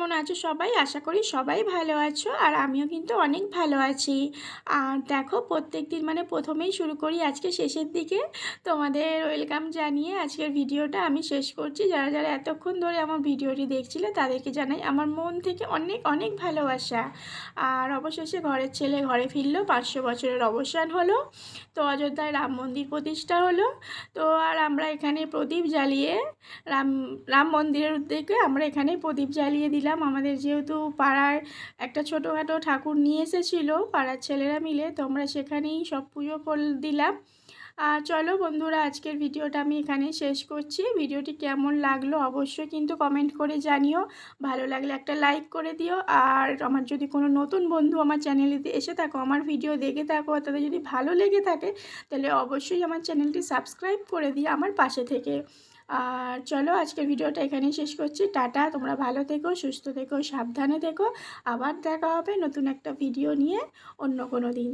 কেমন আছো সবাই? আশা করি সবাই ভালো আছো, আর আমিও কিন্তু অনেক ভালো আছি। আর দেখো, প্রত্যেকদিন মানে প্রথমেই শুরু করি আজকে শেষের দিকে তোমাদের ওয়েলকাম জানিয়ে আজকের ভিডিওটা আমি শেষ করছি। যারা যারা এতক্ষণ ধরে আমার ভিডিওটি দেখছিলে তাদেরকে জানাই আমার মন থেকে অনেক অনেক ভালোবাসা। আর অবশেষে ঘরের ছেলে ঘরে ফিরলো, 500 বছরের অবসান হলো, তো অযোধ্যায় রাম মন্দির প্রতিষ্ঠা হলো। তো আর আমরা এখানে প্রদীপ জ্বালিয়ে রাম রাম মন্দিরের উদ্যোগে আমরা এখানে প্রদীপ জ্বালিয়ে দিলাম। আমাদের যেহেতু পাড়ার একটা ছোটোখাটো ঠাকুর নিয়ে এসেছিলো পাড়ার ছেলেরা মিলে, তো আমরা সেখানেই সব পুজো করে দিলাম। আর চলো বন্ধুরা, আজকের ভিডিওটা আমি এখানেই শেষ করছি। ভিডিওটি কেমন লাগলো অবশ্যই কিন্তু কমেন্ট করে জানিও। ভালো লাগলে একটা লাইক করে দিও। আর আমার যদি কোনো নতুন বন্ধু আমার চ্যানেলেতে এসে থাকো, আমার ভিডিও দেখে থাকো, তাদের যদি ভালো লেগে থাকে তাহলে অবশ্যই আমার চ্যানেলটি সাবস্ক্রাইব করে দিয়ে আমার পাশে থেকে। আর চলো, আজকের ভিডিওটা এখানেই শেষ করছি। টাটা, তোমরা ভালো থেকো, সুস্থ থেকো, সাবধানে থেকো। আবার দেখা হবে নতুন একটা ভিডিও নিয়ে অন্য কোনো দিন।